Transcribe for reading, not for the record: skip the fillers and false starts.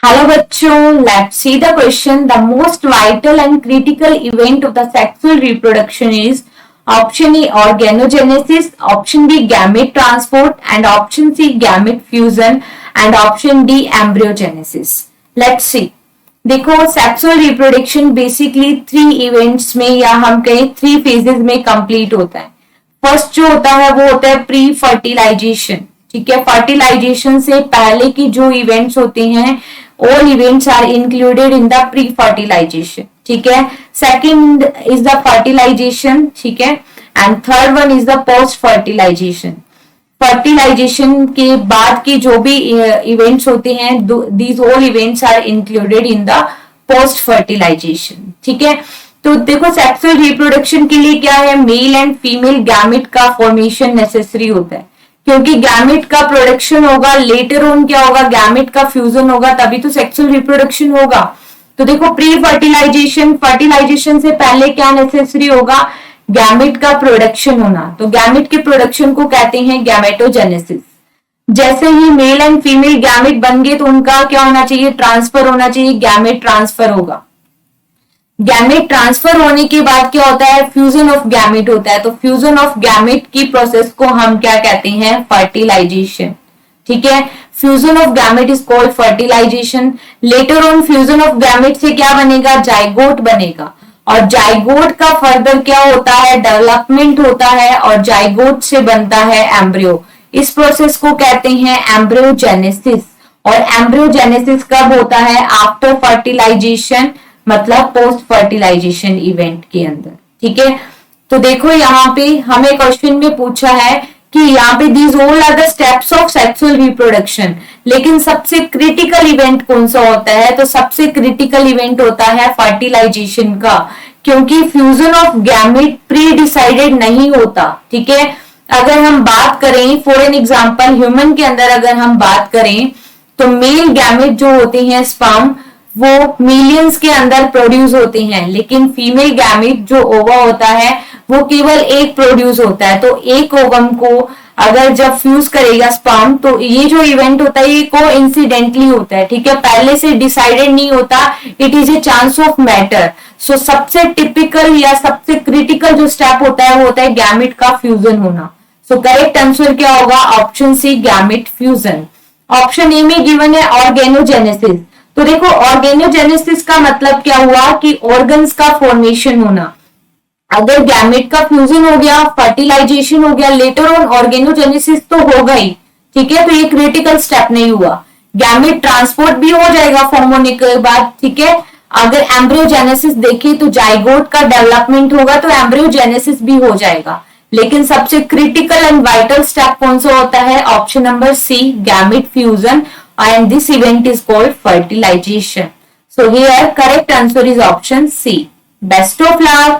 Hello बच्चों, let's see the question. The most vital and critical event of the sexual reproduction is option A organogenesis, option B gamete transport, and option C gamete fusion, and option D embryogenesis. Let's see. देखो sexual reproduction basically 3 events में या हम कहें 3 phases में complete होता है। First जो होता है वो होता है प्री फर्टिलाइजेशन। ठीक है, फर्टिलाइजेशन से पहले की जो इवेंट्स होते हैं all events are included in the pre-fertilization. ठीक है, सेकंड इज द फर्टिलाइजेशन। ठीक है, and third one is the post fertilization. Fertilization के बाद के जो भी इवेंट्स होते हैं these all events are included in the post fertilization. ठीक है, तो देखो सेक्सुअल रिप्रोडक्शन के लिए क्या है, मेल एंड फीमेल गैमेट का फॉर्मेशन नेसेसरी होता है, क्योंकि गैमेट का प्रोडक्शन होगा, लेटर ऑन क्या होगा, गैमेट का फ्यूजन होगा, तभी तो सेक्सुअल रिप्रोडक्शन होगा। तो देखो प्री फर्टिलाइजेशन, फर्टिलाइजेशन से पहले क्या नेसेसरी होगा, गैमेट का प्रोडक्शन होना। तो गैमेट के प्रोडक्शन को कहते हैं गैमेटोजेनेसिस। जैसे ही मेल एंड फीमेल गैमेट बन गए तो उनका क्या होना चाहिए, ट्रांसफर होना चाहिए, गैमेट ट्रांसफर होगा। गैमेट ट्रांसफर होने के बाद क्या होता है, फ्यूजन ऑफ गैमेट होता है। तो फ्यूजन ऑफ गैमेट की प्रोसेस को हम क्या कहते हैं, फर्टिलाइजेशन। ठीक है, fusion of gamete is called fertilization. Later on fusion of gamete से क्या बनेगा, जाइगोट बनेगा, और जाइगोट का फर्दर क्या होता है, डेवलपमेंट होता है, और जाइगोट से बनता है एम्ब्रियो। इस प्रोसेस को कहते हैं एम्ब्रियोजेनेसिस। और एम्ब्रियोजेनेसिस कब होता है, आफ्टर फर्टिलाइजेशन, मतलब पोस्ट फर्टिलाइजेशन इवेंट के अंदर। ठीक है, तो देखो यहाँ पे हमें क्वेश्चन में पूछा है कि यहाँ पे these all are the steps of sexual reproduction, लेकिन सबसे क्रिटिकल इवेंट कौन सा होता है, तो सबसे क्रिटिकल इवेंट होता है फर्टिलाइजेशन का, क्योंकि fusion of gamete pre decided नहीं होता। ठीक है, अगर हम बात करें फॉर एन एग्जाम्पल ह्यूमन के अंदर अगर हम बात करें तो मेल गैमेट जो होते हैं स्पर्म वो मिलियंस के अंदर प्रोड्यूस होते हैं, लेकिन फीमेल गैमेट जो ओवा होता है वो केवल एक प्रोड्यूस होता है। तो एक ओवम को अगर जब फ्यूज करेगा स्पर्म तो ये जो इवेंट होता है ये को इंसिडेंटली होता है। ठीक है, पहले से डिसाइडेड नहीं होता, it is a chance of matter. So सबसे टिपिकल या सबसे क्रिटिकल जो स्टेप होता है वो होता है गैमेट का फ्यूजन होना। सो करेक्ट आंसर क्या होगा, option C gamete fusion. Option A में गिवन है ऑर्गेनोजेनेसिस। तो देखो ऑर्गेनोजेनेसिस का मतलब क्या हुआ कि ऑर्गन्स का फॉर्मेशन होना। अगर गैमेट का फ्यूजन हो गया, फर्टिलाइजेशन हो गया, लेटर ऑन ऑर्गेनोजेनेसिस तो होगा ही। ठीक है, तो ये क्रिटिकल स्टेप नहीं हुआ। गैमेट ट्रांसपोर्ट भी हो जाएगा फॉर्म होने के बाद। ठीक है, अगर एम्ब्रियोजेनेसिस देखे तो जाइगोट का डेवलपमेंट होगा तो एम्ब्रियोजेनेसिस भी हो जाएगा, लेकिन सबसे क्रिटिकल एंड वाइटल स्टेप कौन सा होता है, option number C gamete fusion, and this event is called fertilization. So here correct answer is option C. Best of luck.